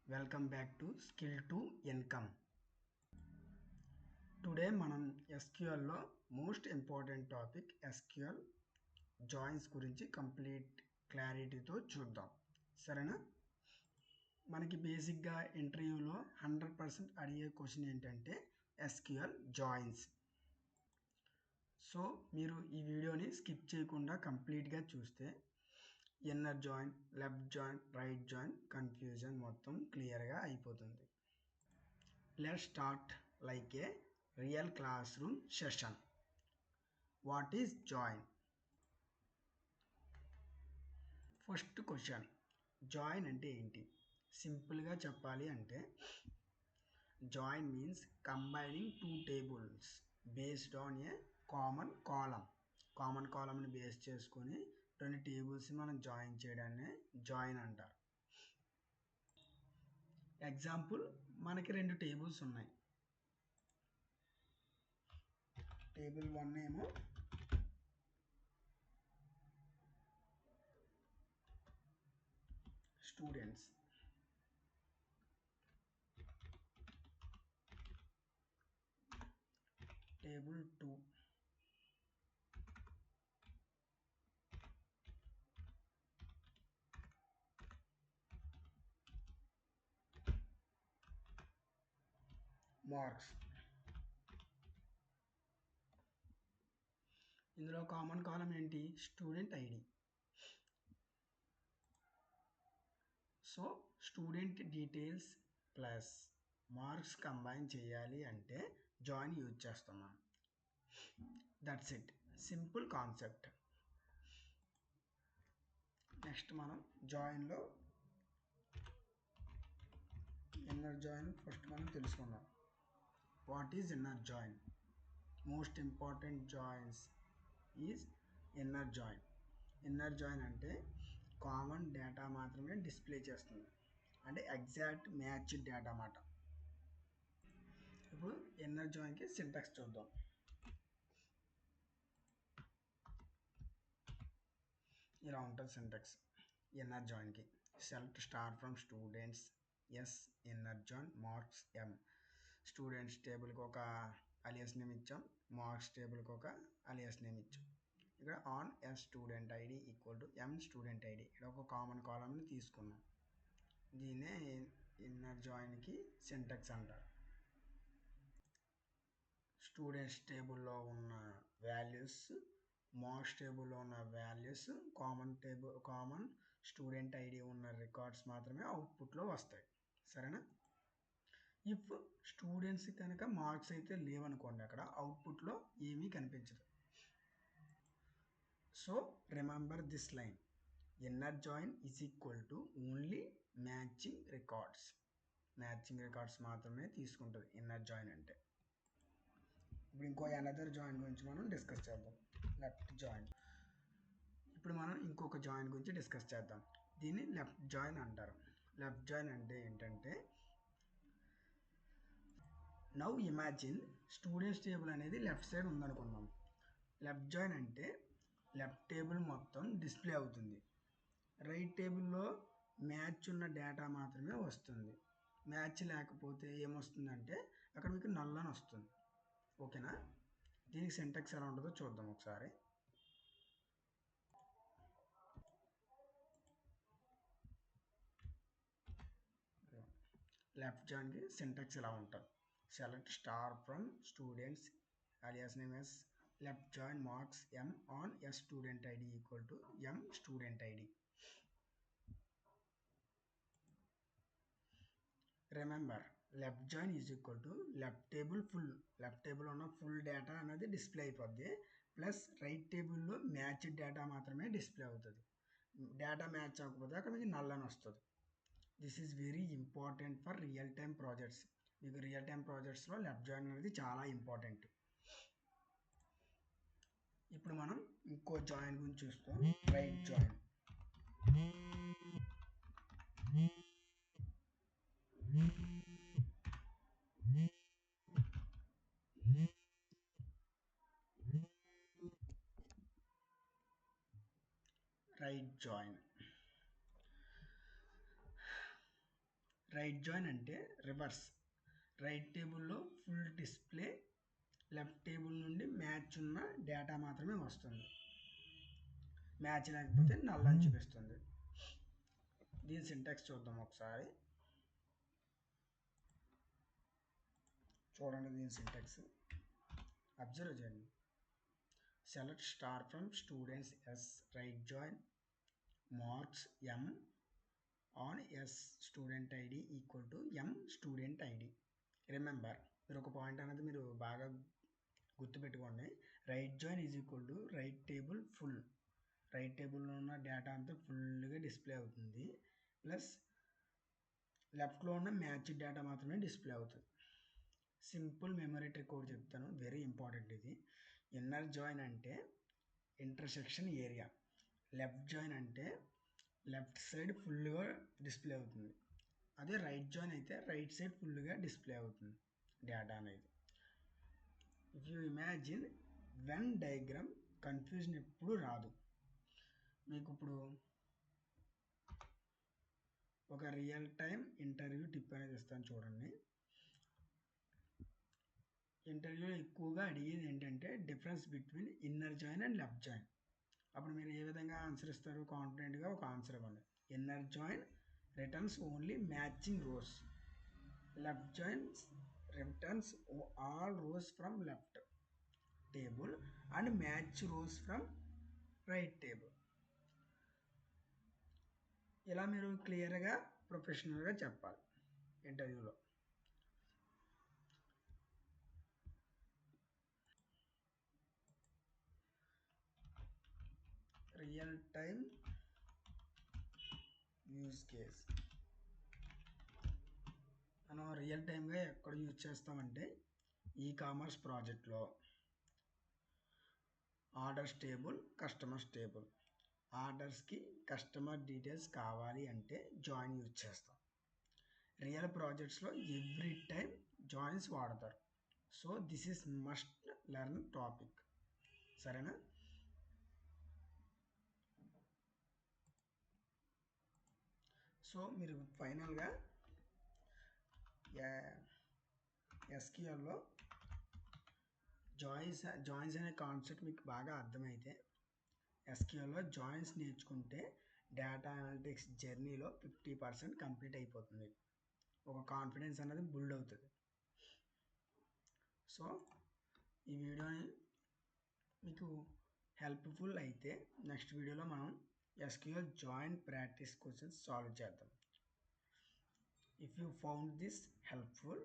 Welcome back to Skill to Income. Today మనం SQL లో most important topic SQL joins గురించి complete క్లారిటీతో చూద్దాం. సరేనా? మనకి బేసిక్గా ఇంటర్వ్యూలో 100% అడిగే క్వశ్చన్ ఏంటంటే SQL జాయిన్స్. సో మీరు ఈ వీడియోని స్కిప్ చేయకుండా కంప్లీట్గా చూస్తే inner join, left join, right join confusion మొత్తం క్లియర్గా అయిపోతుంది. Let's start like a real classroom session. What is join? First question, join అంటే ఏంటి? సింపుల్గా చెప్పాలి అంటే join means combining two tables based on a common column. Common కాలమ్ని బేస్ చేసుకొని రెండు టేబుల్స్ మనం జాయిన్ చేయడాన్ని జాయిన్ అంటారు. ఎగ్జాంపుల్, మనకి రెండు టేబుల్స్ ఉన్నాయి. టేబుల్ 1 ఏమో స్టూడెంట్స్, టేబుల్ 2 మార్క్స్. ఇందులో కామన్ కాలం ఏంటి? Student ID. So student details plus marks combine చేయాలి అంటే జాయిన్ యూజ్ చేస్తున్నాం. That's it, simple concept. Next మనం జాయిన్లో ఇన్నర్ జాయిన్ ఫస్ట్ మనం తెలుసుకుందాం. What is inner join? Most important joins is inner join. Inner join అంటే common data మాత్రమే display చేస్తుంది, అంటే ఎగ్జాక్ట్ మ్యాచ్ డేటా అన్నమాట. ఇప్పుడు ఇన్నర్ జాయిన్కి సింటాక్స్ చూద్దాం. ఇలా ఉంటుంది సింటాక్స్ ఇన్నర్ జాయిన్కి. Select star from students, s inner join marks m. Students టేబుల్కి ఒక అలియాస్ నేమ్ ఇచ్చాం, మార్క్స్ టేబుల్కి ఒక అలియాస్ నేమ్ ఇచ్చాం. ఇక్కడ on yes student ID equal to M student ID, ఇక్కడ ఒక కామన్ కాలమ్ని తీసుకున్నాం. దీన్నే ఇన్నర్ జాయిన్కి సింటాక్స్ అంటారు. స్టూడెంట్స్ టేబుల్లో ఉన్న వాల్యూస్, మార్క్స్ టేబుల్లో ఉన్న వాల్యూస్, కామన్ స్టూడెంట్ ఐడి ఉన్న రికార్డ్స్ మాత్రమే అవుట్పుట్లో వస్తాయి. సరేనా? ఇఫ్ స్టూడెంట్స్ కనుక మార్క్స్ అయితే లేవనుకోండి, అక్కడ అవుట్పుట్లో ఏమీ కనిపించదు. So remember this line, inner join is equal to only matching records. Matching records మాత్రమే తీసుకుంటుంది ఇన్నర్ జాయిన్ అంటే. ఇప్పుడు ఇంకో అనదర్ జాయిన్ గురించి మనం డిస్కస్ చేద్దాం, లెఫ్ట్ జాయిన్. ఇప్పుడు మనం ఇంకొక జాయిన్ గురించి డిస్కస్ చేద్దాం. దీన్ని లెఫ్ట్ జాయిన్ అంటారు. లెఫ్ట్ జాయిన్ అంటే ఏంటంటే, నౌ ఇమాజిన్ స్టూడెంట్స్ టేబుల్ అనేది లెఫ్ట్ సైడ్ ఉందనుకుందాం. లెఫ్ట్ జాయిన్ అంటే లెఫ్ట్ టేబుల్ మొత్తం డిస్ప్లే అవుతుంది, రైట్ టేబుల్లో మ్యాచ్ ఉన్న డేటా మాత్రమే వస్తుంది. మ్యాచ్ లేకపోతే ఏమొస్తుందంటే అక్కడ మీకు నల్ అని వస్తుంది. ఓకేనా? దీనికి సింటాక్స్ ఎలా ఉంటుందో చూద్దాం ఒకసారి. లెఫ్ట్ జాయిన్కి సింటాక్స్ ఎలా ఉంటుంది? Select star from students, alias name as left join marks m on s student id equal to m student id. Remember, left join is equal to left table full. Left table ఉన్న full data అనేది display అయిపోద్ది, plus right టేబుల్లో match data మాత్రమే display అవుతుంది. Data match అవ్వకపోతే అక్కడ మీకు null అని వస్తుంది. This is very important for real time projects. మీకు రియల్ టైమ్ ప్రాజెక్ట్స్లో లెఫ్ట్ జాయిన్ అనేది చాలా ఇంపార్టెంట్. ఇప్పుడు మనం ఇంకో జాయిన్ గురించి చూస్తాం, right join. Right join. Right join అంటే రివర్స్. రైట్ టేబుల్లో ఫుల్ డిస్ప్లే, లెఫ్ట్ టేబుల్ నుండి మ్యాచ్ ఉన్న డేటా మాత్రమే వస్తుంది. మ్యాచ్ లేకపోతే నల్ అని చూపిస్తుంది. దీని సింటాక్స్ చూద్దాం ఒకసారి. చూడండి దీని సింటాక్స్ అబ్జర్వ్ చేయండి. Select star from students S right join marks M on yes student ID equal to M student ID. Remember, మీరు ఒక పాయింట్ అనేది మీరు బాగా గుర్తుపెట్టుకోండి. Right join is equal to right table full. Right టేబుల్లో ఉన్న data అంతా ఫుల్గా డిస్ప్లే అవుతుంది, ప్లస్ లెఫ్ట్లో ఉన్న మ్యాచ్ డేటా మాత్రమే డిస్ప్లే అవుతుంది. సింపుల్ మెమరీ ట్రిక్ ఒకటి చెప్తాను, వెరీ ఇంపార్టెంట్ ఇది. ఇన్నర్ జాయిన్ అంటే ఇంటర్సెక్షన్ ఏరియా, లెఫ్ట్ జాయిన్ అంటే లెఫ్ట్ సైడ్ ఫుల్గా డిస్ప్లే అవుతుంది. అదే రైట్ జాయిన్ అయితే రైట్ సైడ్ ఫుల్గా డిస్ప్లే అవుతుంది డేటా అనేది. If you imagine Venn diagram confusion ఎప్పుడు రాదు. మీకు ఇప్పుడు ఒక రియల్ టైం ఇంటర్వ్యూ టిప్ అనేది ఇస్తాను చూడండి. ఇంటర్వ్యూలో ఎక్కువగా అడిగేది ఏంటంటే difference between inner join and left join. అప్పుడు మీరు ఏ విధంగా ఆన్సర్ ఇస్తారు? కాన్ఫిడెంట్గా ఒక ఆన్సర్ ఇవ్వండి. Inner join returns only matching rows, left join returns all rows from left table and match rows from right table. ఇలా మీరు క్లియర్గా ప్రొఫెషనల్గా చెప్పాలి ఇంటర్వ్యూలో. రియల్ టైం యూజ్ కేస్ మనం రియల్ టైంగా ఎక్కడ యూజ్ చేస్తామంటే ఈ కామర్స్ ప్రాజెక్ట్లో ఆర్డర్స్ టేబుల్, కస్టమర్స్ టేబుల్. ఆర్డర్స్కి కస్టమర్ డీటెయిల్స్ కావాలి అంటే జాయిన్ యూజ్ చేస్తాం. రియల్ ప్రాజెక్ట్స్లో ఎవ్రీ టైం జాయిన్స్ వాడతారు. So this is must learn topic. సరేనా? సో మీరు ఫైనల్గా ఎస్క్యూఎల్లో జాయిన్స్ అనే కాన్సెప్ట్ మీకు బాగా అర్థమైతే ఎస్క్యూఎల్లో జాయిన్స్ నేర్చుకుంటే డేటా అనలిటిక్స్ జర్నీలో 50% కంప్లీట్ అయిపోతుంది. ఒక కాన్ఫిడెన్స్ అనేది బిల్డ్ అవుతుంది. సో ఈ వీడియోని మీకు హెల్ప్ఫుల్ అయితే నెక్స్ట్ వీడియోలో మనం SQL join practice questions solve చేద్దాం. If you found this helpful,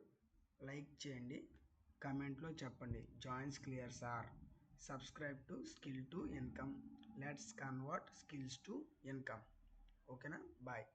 like చేయండి, కమెంట్లో చెప్పండి joins clear sir. Subscribe to skill to income. Let's convert skills to income. ఓకేనా? బాయ్.